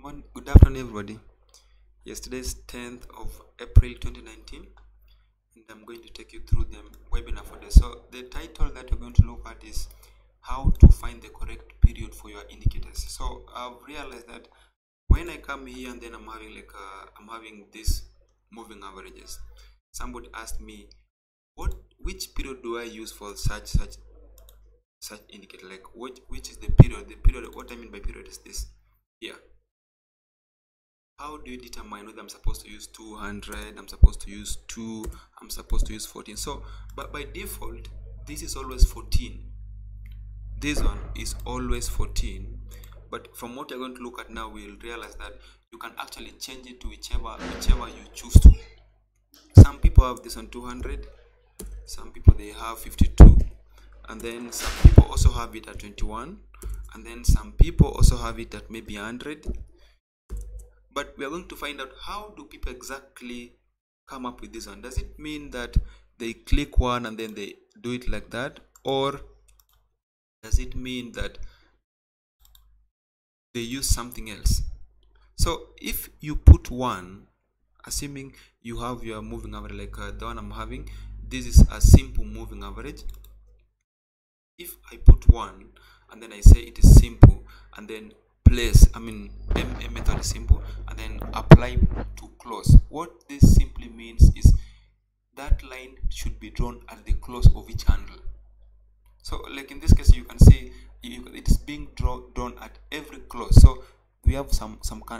Good afternoon, everybody. Yesterday's 10th of April 2019, and I'm going to take you through the webinar for this. So the title that we're going to look at is how to find the correct period for your indicators. So I've realized that when I come here and then I'm having this moving averages, somebody asked me which period do I use for such indicator, like which is the period. What I mean by period is this here. How do you determine whether I'm supposed to use 200, I'm supposed to use 2, I'm supposed to use 14? So, but by default, this is always 14. This one is always 14. But from what you're going to look at now, we'll realize that you can actually change it to whichever you choose to. Some people have this on 200, some people they have 52, and then some people also have it at 21, and then some people also have it at maybe 100. But we are going to find out how do people exactly come up with this one. Does it mean that they click one and then they do it like that, or does it mean that they use something else? So if you put one, assuming you have your moving average like the one I'm having, this is a simple moving average. If I put one and then I say it is simple and then place, a method is simple, and then apply to close. What this simply means is that line should be drawn at the close of each candle. So like in this case, you can see it is being drawn at every close. So we have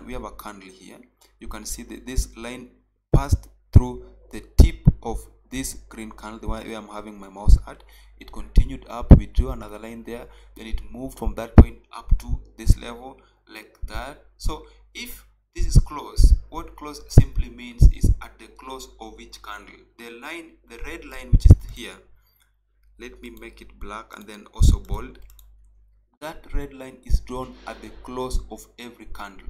we have a candle here. You can see that this line passed through the tip of this green candle, the one where I'm having my mouse at. It continued up, we drew another line there, then it moved from that point up to this level like that. So if this is close, what close simply means is at the close of each candle. The red line which is here, let me make it black and then also bold. That red line is drawn at the close of every candle.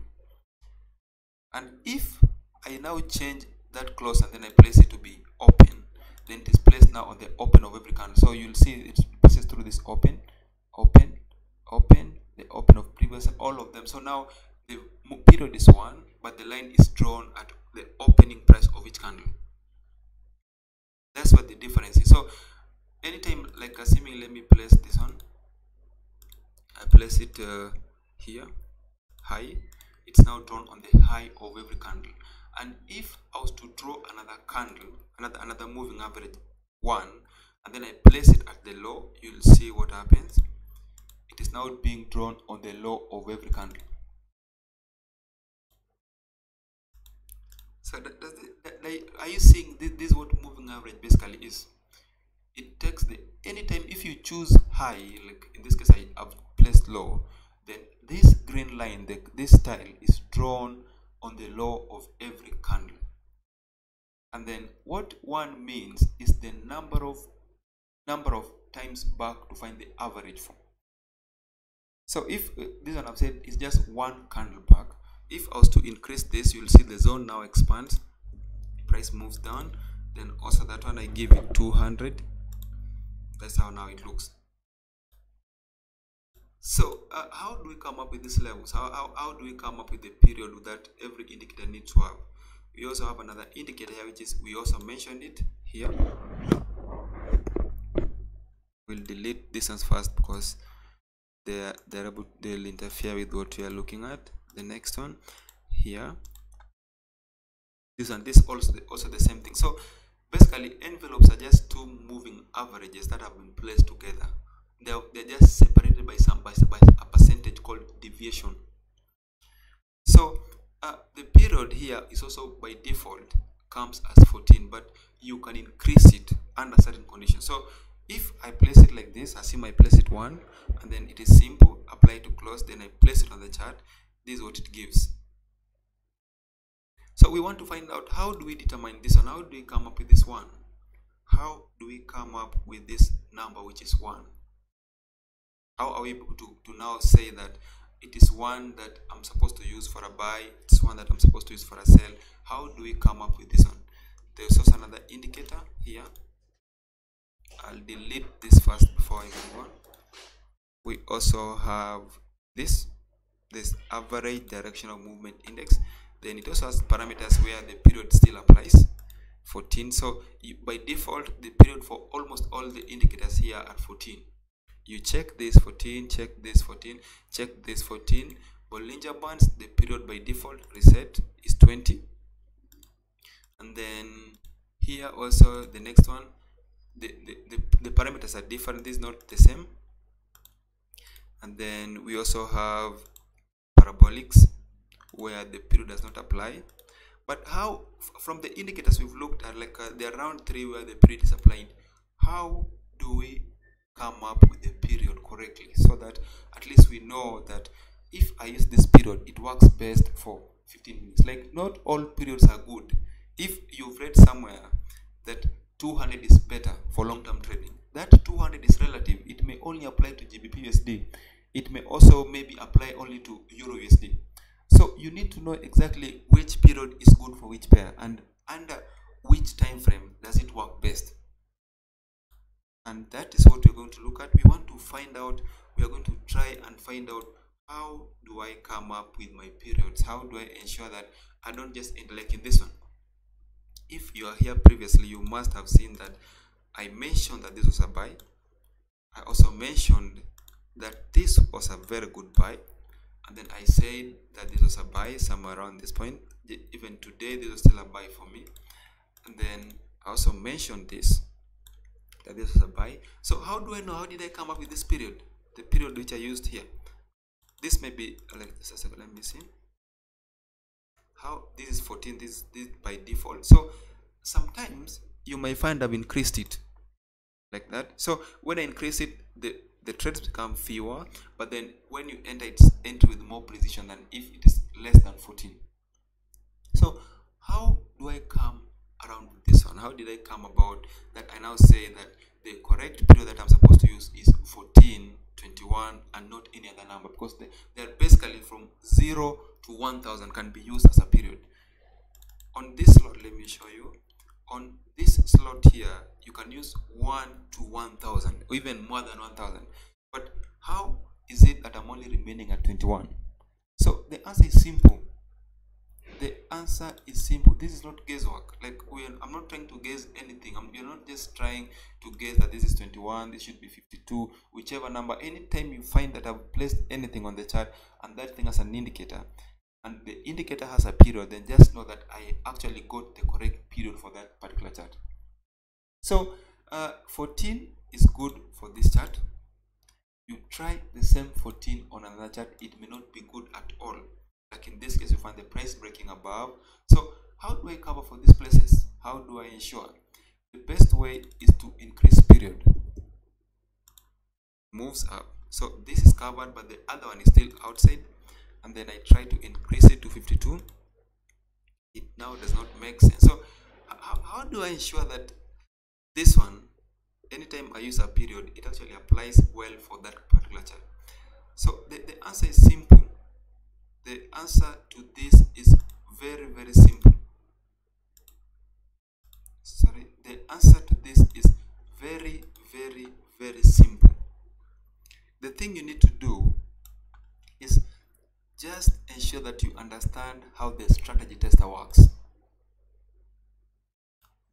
And if I now change that close and then I place it to be open, then it is placed now on the open of every candle. So you'll see it passes through this open, the open of previous, all of them. So now the period is 1, but the line is drawn at the opening price of each candle. That's what the difference is. So anytime, like assuming, let me place this on, I place it here, high, it's now drawn on the high of every candle. And if I was to draw another candle, another moving average 1, and then I place it at the low, you'll see what happens. It is now being drawn on the low of every candle. So are you seeing this is what moving average basically is? It takes anytime if you choose high, like in this case I have placed low, then this green line, this style is drawn on the low of every candle. And then what 1 means is the number of times back to find the average from. So if this one I've said is just 1 candle back, if I was to increase this, you'll see the zone now expands, price moves down, then also that one I give it 200. That's how now it looks. So how do we come up with these levels? How do we come up with the period that every indicator needs to have? We also have another indicator here, which is, we also mentioned it here. We'll delete this ones first because they'll interfere with what we are looking at. The next one here, this also the same thing. So basically envelopes are just 2 moving averages that have been placed together. They're just separated by a percentage called deviation. So the period here is also by default comes as 14, but you can increase it under certain conditions. So if I place it like this, assume I place it 1 and then it is simple, apply to close, then I place it on the chart, this is what it gives. So we want to find out, how do we determine this one? How do we come up with this one? How do we come up with this number which is 1? How are we able to now say that it is 1 that I'm supposed to use for a buy, it's 1 that I'm supposed to use for a sell? How do we come up with this one? There's also another indicator here. I'll delete this first before I move on. We also have this this average directional movement index. Then it also has parameters where the period still applies, 14. So by default, the period for almost all the indicators here are 14. You check this 14, check this 14, check this 14. Bollinger Bands, the period by default reset is 20. And then here also the next one, the parameters are different. This is not the same. And then we also have parabolics where the period does not apply. But how, from the indicators we've looked at, like there are around 3 where the period is applied. How do we come up with the period correctly so that at least we know that if I use this period, it works best for 15 minutes? Like, not all periods are good. If you've read somewhere that 200 is better for long-term trading, that 200 is relative. It may only apply to GBP USD. It may also maybe apply only to Euro USD. So you need to know exactly which period is good for which pair and under which time frame does it work best. And that is what we're going to look at. We want to find out, we are going to try and find out, how do I come up with my periods? How do I ensure that I don't just end like in this one? If you are here previously, you must have seen that I mentioned that this was a buy. I also mentioned that this was a very good buy. And then I said that this was a buy somewhere around this point. Even today, this was still a buy for me. And then I also mentioned this, that this was a buy. So how do I know? How did I come up with this period? The period which I used here. This may be like this. Let me see. How this is 14. This by default. So sometimes you might find I've increased it like that. So when I increase it, the trades become fewer, but then when you enter, it's enter with more precision than if it is less than 14. So how do I come around with this one? How did I come about that I now say that the correct period that I'm supposed to use is 14, 21 and not any other number? Because they're basically from 0 to 1000 can be used as a period. On this slot, let me show you. On this slot here, you can use 1 to 1000 or even more than 1000. But how is it that I'm only remaining at 21? So the answer is simple. The answer is simple. This is not guesswork. Like, I'm not trying to guess anything. You're not just trying to guess that this is 21, this should be 52, whichever number. Anytime you find that I've placed anything on the chart and that thing has an indicator, and the indicator has a period, then just know that I actually got the correct period for that particular chart. So 14 is good for this chart. You try the same 14 on another chart, it may not be good at all. Like in this case, you find the price breaking above. So how do I cover for these places? How do I ensure? The best way is to increase period. Moves up. So this is covered, but the other one is still outside. And then I try to increase it to 52. It now does not make sense. So how do I ensure that this one, anytime I use a period, it actually applies well for that particular chart? So the answer is simple. The answer to this is very, very simple. Sorry, the answer to this is very, very, very simple. The thing you need to do is just ensure that you understand how the strategy tester works.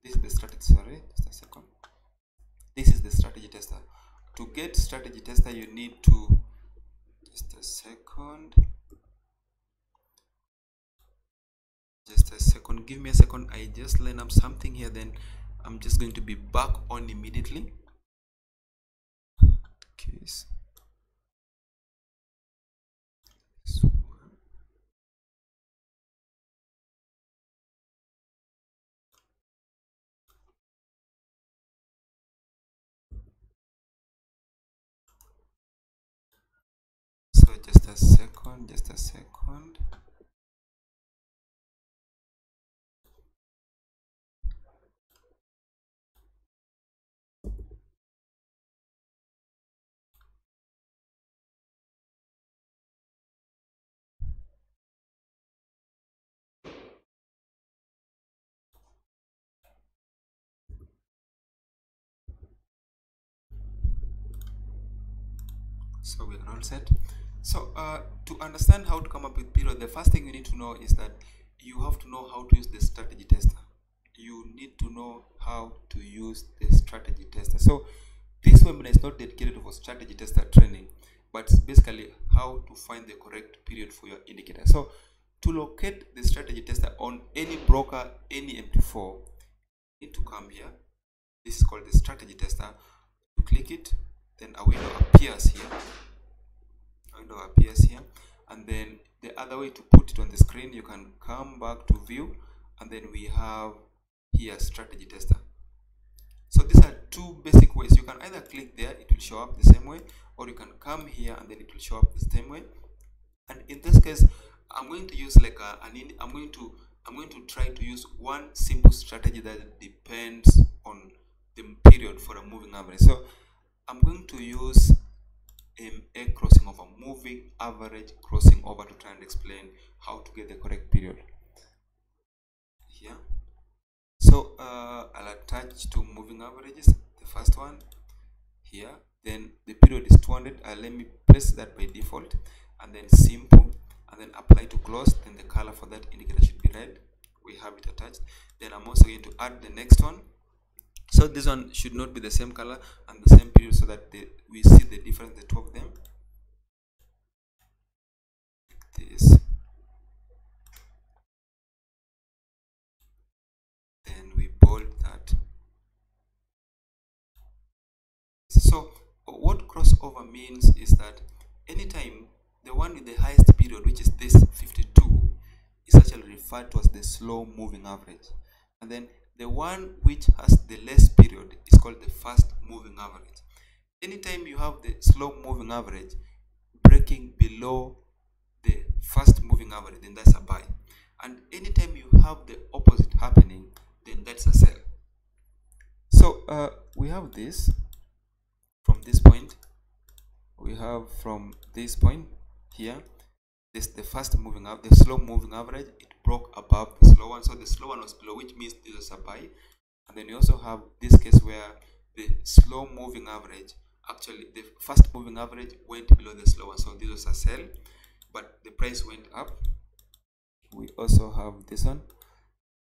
This is the strategy, sorry, just a second. This is the strategy tester. To get strategy tester, you need to, just a second. Just a second, give me a second. I just line up something here, then I'm just going to be back on immediately. Okay. So just a second, just a second. So we are all set. So to understand how to come up with period, the first thing you need to know is that you have to know how to use the strategy tester. You need to know how to use the strategy tester. So this webinar is not dedicated for strategy tester training, but it's basically how to find the correct period for your indicator. So to locate the strategy tester on any broker, any MT4, you need to come here. This is called the strategy tester. You click it, then a window appears here. And then the other way to put it on the screen, you can come back to view, and then we have here strategy tester. So these are two basic ways. You can either click there, it will show up the same way, or you can come here and then it will show up the same way. And in this case, I'm going to use like I'm going to try to use one simple strategy that depends on the period for a moving average. So I'm going to use a crossing over, moving average crossing over, to try and explain how to get the correct period here. So I'll attach two moving averages, the first one here, then the period is 200. Let me place that by default, and then simple, and then apply to close. Then the color for that indicator should be red. We have it attached. Then I'm also going to add the next one. So this one should not be the same color and the same period, so that we see the difference, the two of them. Like this. Then we bold that. So what crossover means is that anytime the one with the highest period, which is this 52, is actually referred to as the slow moving average, and then the one which has the less period is called the fast moving average. Anytime you have the slow moving average breaking below the fast moving average, then that's a buy. And anytime you have the opposite happening, then that's a sell. So we have this from this point. We have from this point here, this the fast moving up, the slow moving average, it broke above the slow one. So the slow one was below, which means this is a buy. And then you also have this case where the slow moving average, actually the fast moving average went below the slow one, so this was a sell, but the price went up. We also have this one.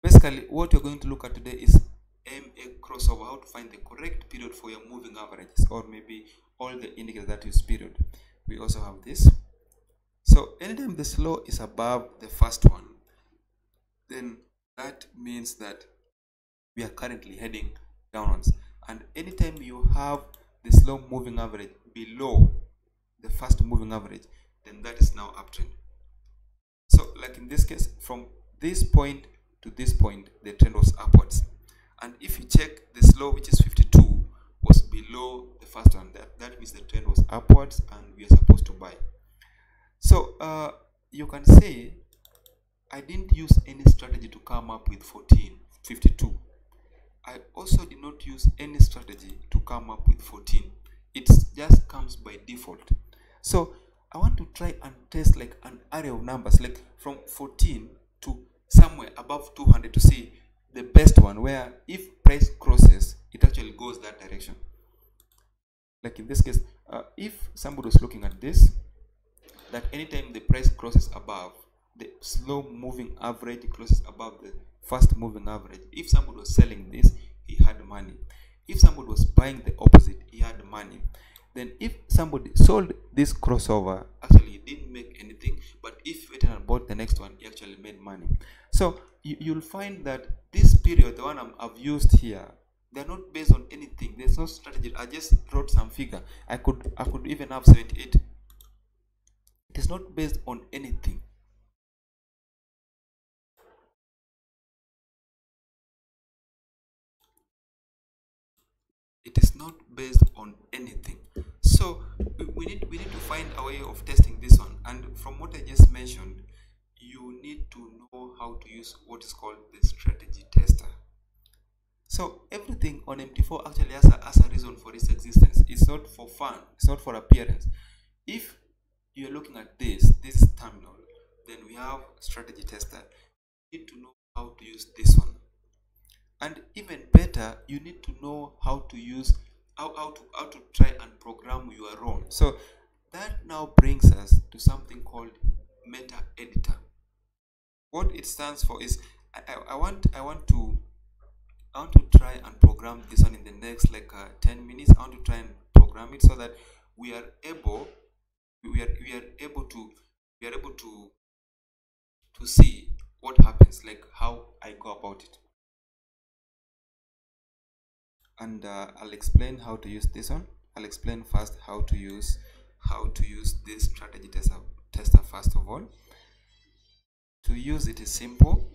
Basically what you're going to look at today is a crossover, how to find the correct period for your moving averages, or maybe all the indicators that use period. We also have this. So anytime the slow is above the first one, then that means that we are currently heading downwards. And anytime you have the slow moving average below the fast moving average, then that is now uptrend. So like in this case, from this point to this point, the trend was upwards. And if you check the slow, which is 52, was below the first one, that means the trend was upwards and we are supposed to buy. So you can say I didn't use any strategy to come up with 52. I also did not use any strategy to come up with 14. It just comes by default. So I want to try and test like an array of numbers, like from 14 to somewhere above 200, to see the best one, where if price crosses, it actually goes that direction. Like in this case, if somebody was looking at this, that anytime the price crosses above the slow moving average, crosses above the fast moving average, if somebody was selling this, he had money. If somebody was buying the opposite, he had money. Then if somebody sold this crossover, actually he didn't make anything, but if he went and bought the next one, he actually made money. So you'll find that this period, the one I've used here, they're not based on anything. There's no strategy. I just wrote some figure. I could even have 78. It is not based on anything. It is not based on anything. So we need to find a way of testing this one. And from what I just mentioned, you need to know how to use what is called the strategy tester. So everything on MT4 actually has a reason for its existence. It's not for fun. It's not for appearance. If you're looking at this is terminal, then we have strategy tester. You need to know how to use this one. And even better, you need to know how to use how to try and program your own. So that now brings us to something called meta editor. What it stands for is I want to try and program this one in the next 10 minutes. I want to try and program it so that we are able to see what happens, like how I go about it. And I'll explain how to use this one. I'll explain first how to use this strategy tester first of all. To use it is simple.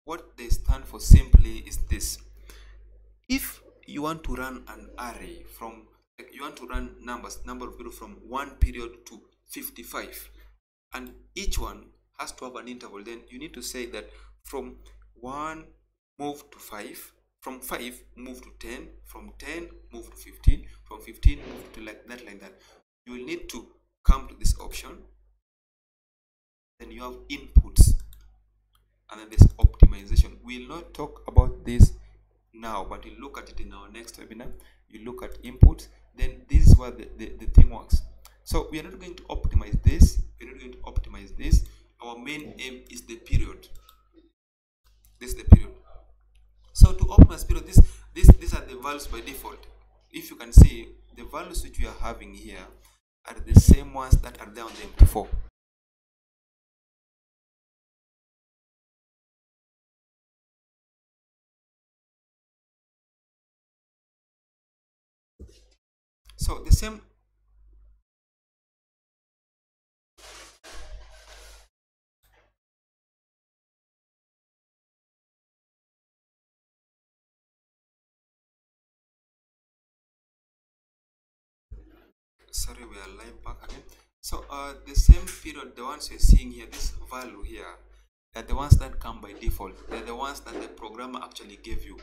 what they stand for simply is this. If you want to run an array from, like, you want to run number of periods from 1 period to 55, and each one has to have an interval, then you need to say that from 1 move to 5, from 5 move to 10, from 10 move to 15, from 15 move to like that. You will need to come to this option, then you have inputs, and then there's optimization. We'll not talk about this now, but we'll look at it in our next webinar. You look at inputs, then this is where the thing works. So we are not going to optimize this, we're not going to optimize this. Our main aim is the period. This is the period. So to optimize period, these are the values by default. If you can see, the values which we are having here are the same ones that are there on the MT4. So the same. Sorry, we are live back again. So the same period, the ones you're seeing here, this value here, are the ones that come by default. They're the ones that the programmer actually gave you.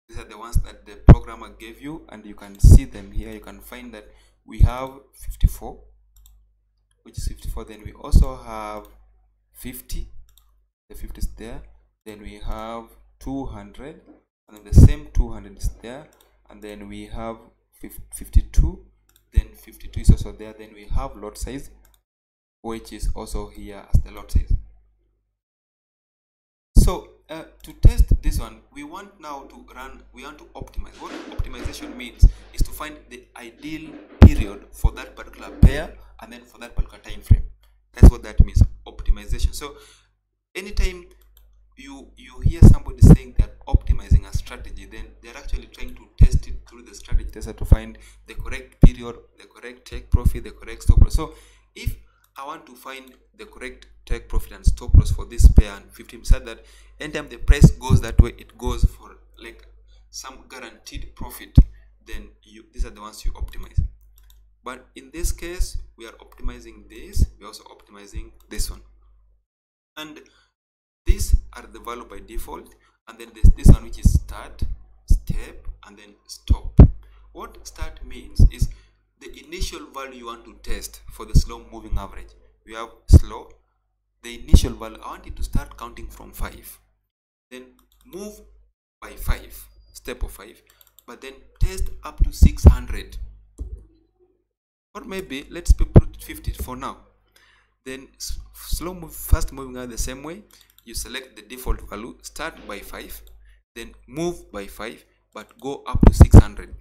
These are the ones that the programmer gave you, and you can see them here. You can find that we have 54, which is 54. Then we also have 50. The 50 is there. Then we have 200, and then the same 200 is there. And then we have 52. Then 52 is also there. Then we have lot size, which is also here as the lot size. So to test this one, we want now to run, we want to optimize. What optimization means is to find the ideal period for that particular pair and then for that particular time frame. That's what that means, optimization. So anytime you hear somebody saying they're optimizing a strategy, then they're actually trying to test it through the strategy tester to find the correct period, the correct take profit, the correct stop loss. So if I want to find the correct take profit and stop loss for this pair and 15%, said that anytime the price goes that way, it goes for like some guaranteed profit, then these are the ones you optimize. But in this case, we are optimizing this, we're also optimizing this one. And these are the value by default, and then there's this one which is start, step, and then stop. What start means is the initial value you want to test for the slow moving average. We have slow, the initial value, I want it to start counting from 5, then move by 5, step of 5, but then test up to 600, or maybe let's put 50 for now. Then slow move, fast moving are the same way. You select the default value, start by 5, then move by 5, but go up to 600.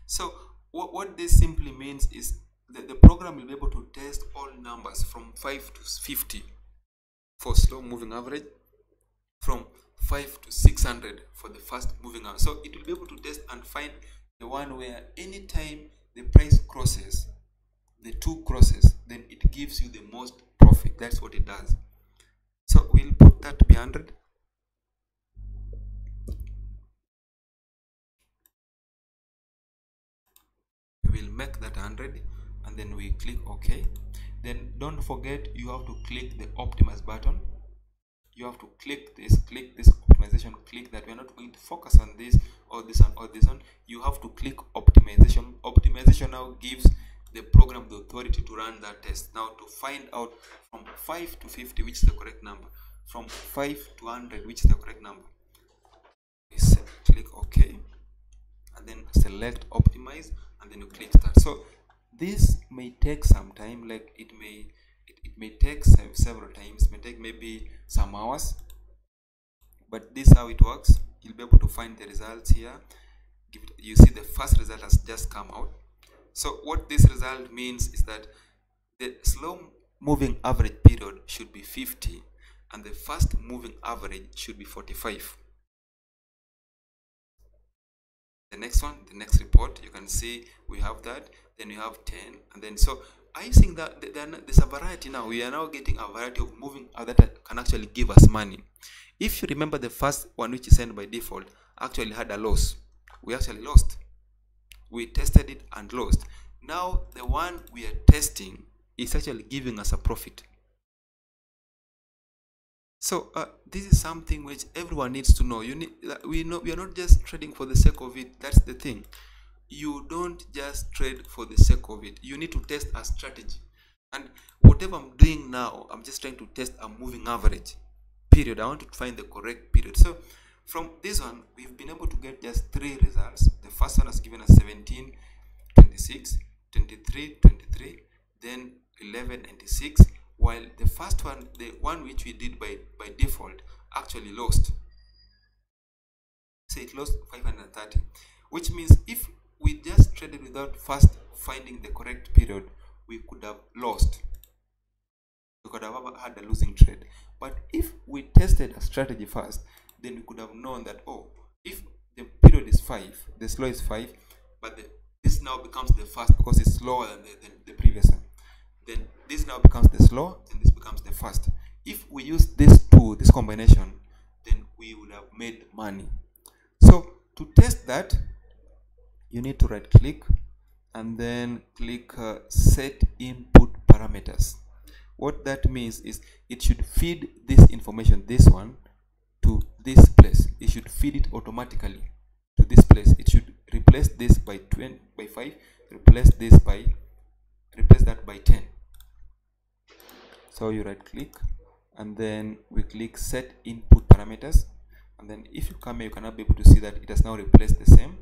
So what this simply means is that the program will be able to test all numbers from 5 to 50 for slow moving average, from 5 to 600 for the fast moving average. So it will be able to test and find the one where anytime the price crosses, the two crosses, then it gives you the most profit. That's what it does. So we'll put that to be 100. We will make that 100, and then we click OK. Then don't forget, you have to click the optimize button. You have to click this optimization, click that. We're not going to focus on this or this one or this one. You have to click optimization. Optimization now gives the program the authority to run that test. Now to find out from 5 to 50 which is the correct number, from 5 to 100 which is the correct number. We click OK, and then select optimize, and then you click start. So this may take some time, like it may take several times, it may take maybe some hours, but this is how it works. You'll be able to find the results here. You see the first result has just come out. So what this result means is that the slow moving average period should be 50 and the fast moving average should be 45. The next one, the next report, you can see we have that, then you have 10, and then so I think that there's a variety now. We are now getting a variety of moving that can actually give us money. If you remember, the first one, which is sent by default, actually had a loss. We actually lost. We tested it and lost. Now the one we are testing is actually giving us a profit. So this is something which everyone needs to know. We are not just trading for the sake of it. That's the thing. You don't just trade for the sake of it. You need to test a strategy. And whatever I'm doing now, I'm just trying to test a moving average period. I want to find the correct period. So from this one, we've been able to get just 3 results. The first one has given us 17, 26, 23, 23, then 11, 96. While the first one, the one which we did by default, actually lost. So it lost 530, which means if we just traded without first finding the correct period, we could have lost. We could have had a losing trade. But if we tested a strategy first, then we could have known that, oh, if the period is 5, the slow is 5, but this now becomes the fast because it's slower than the previous one. Then this now becomes the slow, and this becomes the fast. If we use this combination, then we would have made money. So to test that, you need to right click and then click set input parameters. What that means is it should feed this information, this one, to this place. It should feed it automatically to this place. It should replace this by 5, replace that by 10. So you right click and then we click set input parameters, and then if you come here, you cannot be able to see that it has now replaced the same.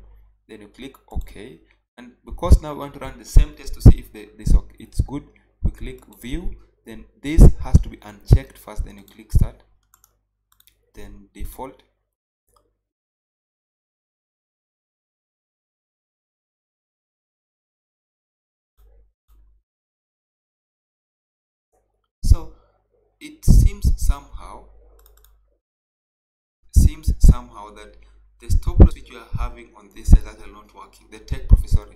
Then you click OK, and because now we want to run the same test to see if it's good, we click view. Then this has to be unchecked first, then you click start, then default. So it seems somehow that the stop loss which you are having on this is actually not working. The tech professor,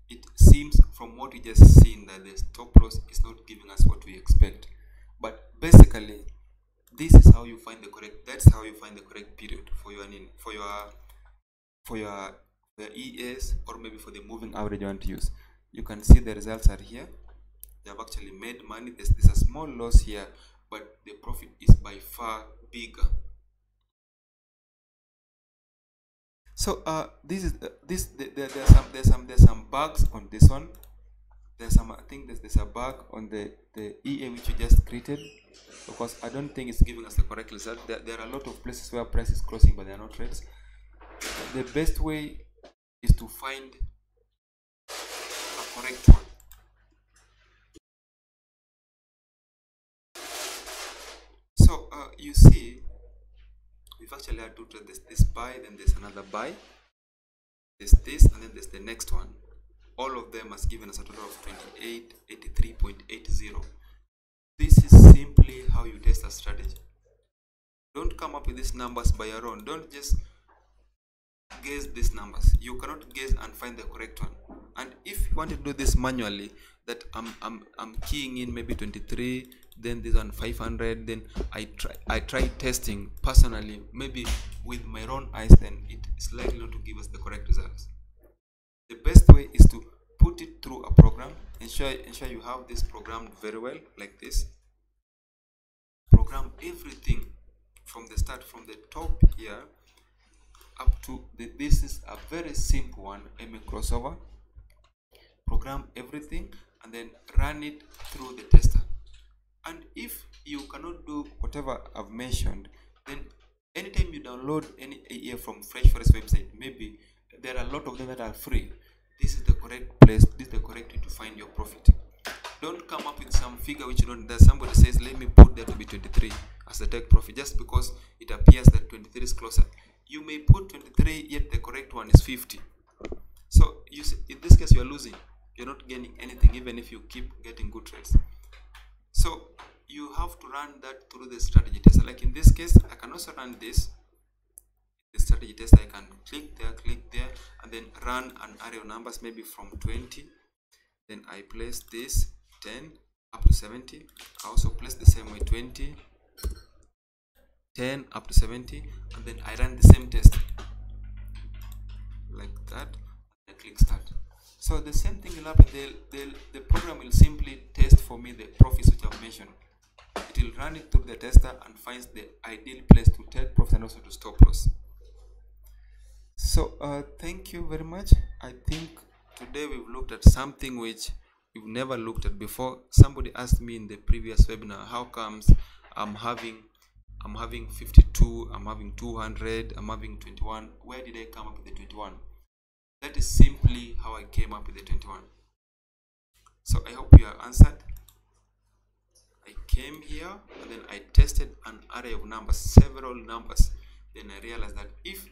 it seems from what we just seen that the stop loss is not giving us what we expect. But basically, this is how you find the correct. That's how you find the correct period for the ES, or maybe for the moving average you want to use. You can see the results are here. They have actually made money. There's a small loss here, but the profit is by far bigger. So there's some bugs on this one. I think there's a bug on the EA which we just created, because I don't think it's giving us the correct result. There are a lot of places where price is crossing but they are not trades. The best way is to find a correct one. So you see, we've actually had to trade this buy, then there's another buy, there's this, and then there's the next one. All of them has given us a total of 2883.80. This is simply how you test a strategy. Don't come up with these numbers by your own. Don't just guess these numbers. You cannot guess and find the correct one. And if you want to do this manually, that I'm keying in maybe 23, then this one 500, then I try testing personally, maybe with my own eyes, then it's likely not to give us the correct results. The best way is to put it through a program. Ensure you have this programmed very well, like this. Program everything from the start, from the top here up to this is a very simple one, MA crossover. Program everything and then run it through the tester. And if you cannot do whatever I've mentioned, then anytime you download any AE from FreshForex website, maybe there are a lot of them that are free. This is the correct place. This is the correct way to find your profit. Don't come up with some figure which you don't. That somebody says, let me put that to be 23 as the take profit, just because it appears that 23 is closer. You may put 23, yet the correct one is 50. So you see, in this case, you are losing. You're not gaining anything, even if you keep getting good trades. So you have to run that through the strategy tester. Like in this case, I can also run this. The strategy tester, I can click there, and then run an array of numbers, maybe from 20. Then I place this, 10 up to 70. I also place the same way 20, 10 up to 70, and then I run the same test like that. I click start. So the same thing will happen. The program will simply test for me the profits which I've mentioned. It will run it through the tester and finds the ideal place to take profit and also to stop loss. So thank you very much. I think today we've looked at something which we've never looked at before. Somebody asked me in the previous webinar, how comes I'm having 52, I'm having 200, I'm having 21. Where did I come up with the 21? That is simply how I came up with the 21. So I hope you are answered. I came here and then I tested an array of numbers, several numbers. Then I realized that if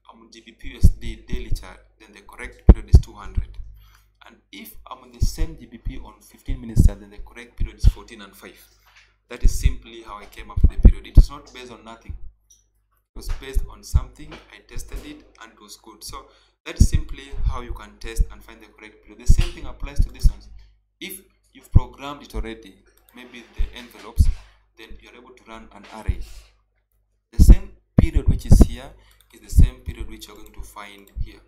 I'm on GBP/USD daily chart, then the correct period is 200. And if I'm on the same GBP on 15 minutes chart, then the correct period is 14 and 5. That is simply how I came up with the period. It is not based on nothing. It was based on something. I tested it and it was good. So that is simply how you can test and find the correct period. The same thing applies to this one. If you've programmed it already, maybe the envelopes, then you're able to run an array. The same period which is here is the same period which you're going to find here.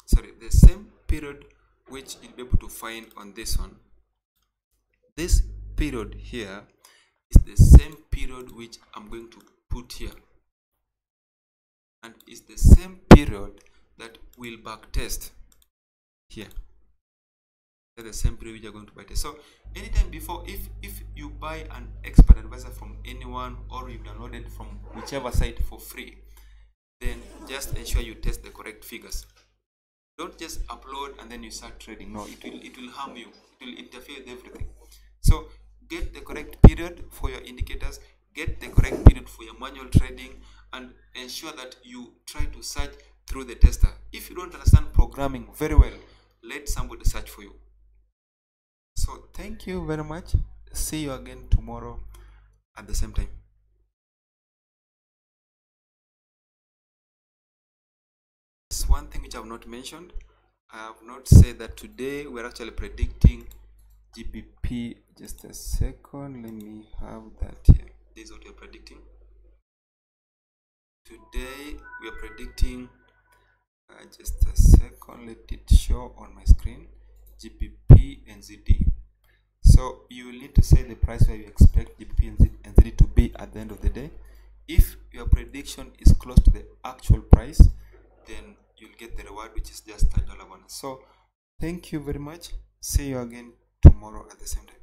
Sorry, the same period which you'll be able to find on this one. This period here is the same period which I'm going to put here, and it's the same period that will back test here. That's the same period which you're going to buy test. So anytime before, if you buy an expert advisor from anyone or you download it from whichever site for free, then just ensure you test the correct figures. Don't just upload and then you start trading. No, it will harm you. It will interfere with everything. So get the correct period for your indicators, get the correct period for your manual trading, and ensure that you try to search through the tester. If you don't understand programming very well, let somebody search for you. So thank you very much. See you again tomorrow at the same time. There's one thing which I have not mentioned. I have not said that today we're actually predicting GBP. Just a second, let me have that here. This is what we're predicting. Today we are predicting, just a second, let it show on my screen, GBP and ZD. So you will need to say the price where you expect GBP and ZD to be at the end of the day. If your prediction is close to the actual price, then you'll get the reward, which is just $10 bonus. So thank you very much. See you again tomorrow at the same time.